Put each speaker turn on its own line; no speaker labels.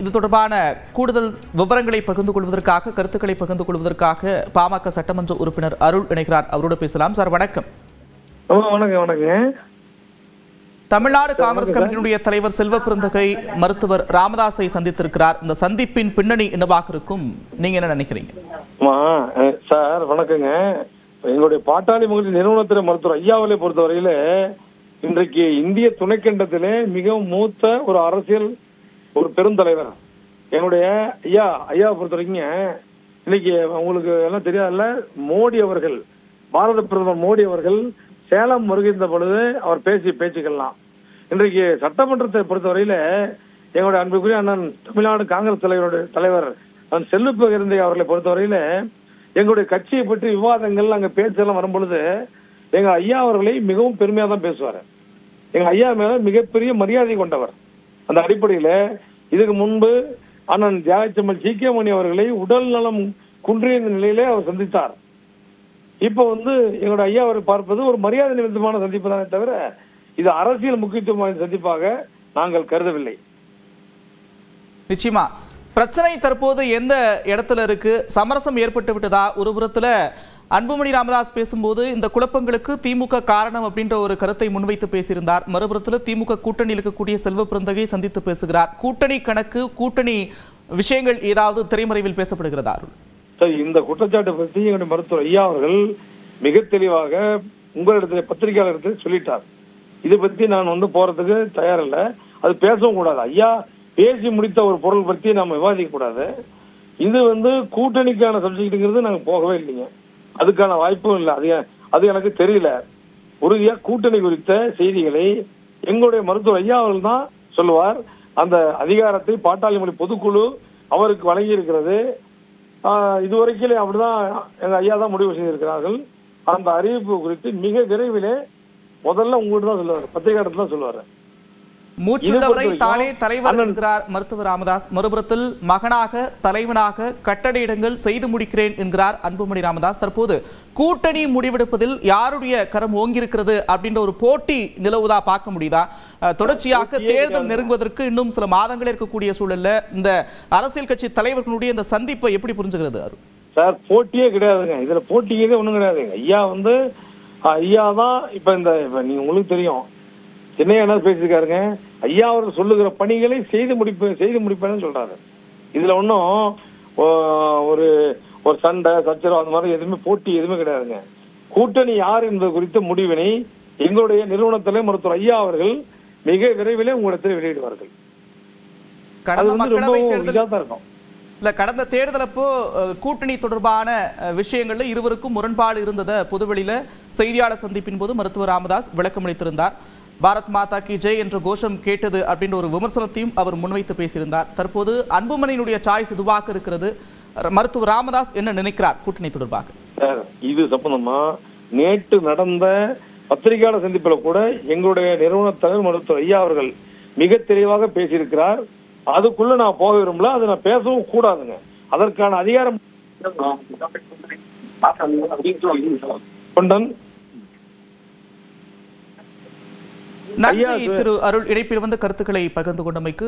இது தொடர்பான கூடுதல் விவரங்களை பகிர்ந்து கொள்வதற்காக கருத்துக்களை பகிர்ந்து கொள்வதற்காக பாமக சட்டமன்ற உறுப்பினர் அருள் இணைகிறார். அவரோடு பேசலாம். சார் வணக்கம்.
வணக்கம்.
தமிழ்நாடு காங்கிரஸ் கமிட்டியினுடைய தலைவர் செல்வ பெருந்தகை மருத்துவர் ராமதாஸை சந்தித்திருக்கிறார். இந்த சந்திப்பின் பின்னணி என்னவாக இருக்கும், நீங்க என்ன நினைக்கிறீங்க?
சார் வணக்கங்க. எங்களுடைய பாட்டாளி மகளிர் நிறுவனத்தின மருத்துவர் ஐயாவலை பொறுத்தவரையில இன்றைக்கு இந்திய துணைக்கண்டத்திலே மிகவும் மூத்த ஒரு அரசியல் ஒரு பெருந்தலைவர் என்னுடைய ஐயாவை பொறுத்த வரைக்கும் இன்னைக்கு உங்களுக்கு எல்லாம் தெரியாதுல்ல, மோடி அவர்கள், பாரத பிரதமர் மோடி அவர்கள் சேலம் வருகின்ற பொழுது அவர் பேசிய பேச்சுக்கள்லாம் இன்றைக்கு சட்டமன்றத்தை பொறுத்தவரையில எங்களுடைய அன்புக்குரிய அண்ணன் தமிழ்நாடு காங்கிரஸ் தலைவர் செல்வ பெருந்தகை அவர்களை பொறுத்தவரையில எங்களுடைய கட்சியை பற்றி விவாதங்கள் அங்க பேச்செல்லாம் வரும் பொழுது எங்க ஐயா அவர்களை மிகவும் பெருமையா தான் பேசுவார். எங்க ஐயா மேல மிகப்பெரிய மரியாதை கொண்டவர். அந்த அடிப்படையில இதுக்கு முன்பு அண்ணன் தியாகச்செம்மல் ஜி.கே. மணி அவர்களை உடல் நலம் குன்றிய நிலையிலே அவர் சந்தித்தார். இப்ப எங்களுடைய ஐயா அவரை பார்ப்பது ஒரு மரியாதை நிமித்தமான சந்திப்பு தானே தவிர இது அரசியல் முக்கியத்துவமான சந்திப்பாக நாங்கள் கருதவில்லை.
நிச்சயமா பிரச்சனை தற்போது எந்த இடத்துல இருக்கு? சமரசம் ஏற்பட்டு விட்டதா? ஒரு புறத்துல அன்புமணி ராமதாஸ் பேசும்போது இந்த குழப்பங்களுக்கு திமுக காரணம் அப்படின்ற ஒரு கருத்தை முன்வைத்து பேசியிருந்தார். மறுபுறத்தில் திமுக கூட்டணியில் இருக்கக்கூடிய செல்வ பெருந்தகை சந்தித்து பேசுகிறார். கூட்டணி கணக்கு, கூட்டணி விஷயங்கள் ஏதாவது திரைமறைவில் பேசப்படுகிறதா?
இந்த குற்றச்சாட்டை பற்றி எங்களுடைய மருத்துவர் ஐயா அவர்கள் மிக தெளிவாக உங்களிடத்தில் பத்திரிகையாளர்கள் சொல்லிட்டார். இதை பத்தி நான் போறதுக்கு தயாரில்லை, அது பேசவும் கூடாது. ஐயா பேசி முடித்த ஒரு பொருள் பற்றி நாம விவாதிக்க கூடாது. இது கூட்டணிக்கான சப்ஜெக்ட்ங்கிறது நாங்க போகவே இல்லைங்க, அதுக்கான வாய்ப்பும் இல்லை. அது எனக்கு தெரியல. உறுதியா கூட்டணி குறித்த செய்திகளை எங்களுடைய மருத்துவர் ஐயா அவர்கள் தான் சொல்லுவார். அந்த அதிகாரத்தை பாட்டாளி மொழி பொதுக்குழு அவருக்கு வழங்கி இருக்கிறது. இதுவரைக்கும் அப்படிதான் எங்க ஐயா தான் முடிவு செய்திருக்கிறார்கள். அந்த அறிவிப்பு குறித்து மிக விரைவிலே முதல்ல உங்கள்கிட்ட தான் சொல்லுவார், பத்திரிகையாளர் தான் சொல்லுவார்.
மூச்சுள்ளவரை தானே தலைவர் என்கிறார் மருத்துவர் ராமதாஸ். மறுபுறத்தில் மகனாக தலைவனாக கட்டளையிடங்கள் செய்து முடிக்கிறேன் என்கிறார் அன்புமணி ராமதாஸ். தற்போது கூட்டணி முடிவெடுப்பதில் யாருடைய கரம் ஓங்கியிருக்கிறது அப்படின்ற ஒரு போட்டி நிலவுதா பார்க்க முடியுதா? தொடர்ச்சியாக தேர்தல் நெருங்குவதற்கு இன்னும் சில மாதங்களே இருக்கக்கூடிய சூழல்ல இந்த அரசியல் கட்சி தலைவர்களுடைய இந்த சந்திப்பை எப்படி புரிஞ்சுக்கிறது?
சார் போட்டியே கிடையாதுங்க, இதுல போட்டியே ஒண்ணும் கிடையாதுங்க. ஐயா தான் இப்ப நீங்க உங்களுக்கு தெரியும் என்ன பேசிருக்காருங்க. ஐயா அவர்கள் சொல்லுகிற பணிகளை செய்து முடிப்பேன்னு சொல்றாரு. இதுல ஒன்னும் ஒரு சண்டை சச்சரவு அந்த மாதிரி எதுவுமே போட்டி எதுவுமே கிடையாதுங்க. கூட்டணி யார் என்பது குறித்த முடிவினை எங்களுடைய நிறுவனத்திலே மருத்துவர் ஐயா அவர்கள் மிக விரைவிலே உங்களிடத்தில் வெளியிடுவார்கள்.
கடந்த தேர்தல் அப்போ கூட்டணி தொடர்பான விஷயங்கள்ல இருவருக்கும் முரண்பாடு இருந்ததை பொதுவெளியில செய்தியாளர் சந்திப்பின் போது மருத்துவர் ராமதாஸ் விளக்கம் அளித்திருந்தார். பாரத் மாதா கி ஜெய் என்ற கோஷம் கேட்டது அப்படின்ற ஒரு விமர்சனத்தையும் அவர் முன்வைத்து பேசியிருந்தார். தற்போது அன்புமணியினுடைய சாய்ஸ் இதுவாக இருக்கிறது. மருத்துவர் ராமதாஸ் என்ன நினைக்கிறார் கூட்டணி தொடர்பாக?
இது சம்பந்தமா நேற்று நடந்த பத்திரிகையாளர் சந்திப்பில் கூட எங்களுடைய நிறுவன தலைவர் மருத்துவர் ஐயா அவர்கள் மிக தெளிவாக பேசியிருக்கிறார். அதுக்குள்ள நான் போக விரும்பல, அது நான் பேசவும் கூடாதுங்க. அதற்கான அதிகாரம்
நன்றி திரு அருள். இணைப்பில் கருத்துக்களை பகிர்ந்து கொண்டமைக்கு.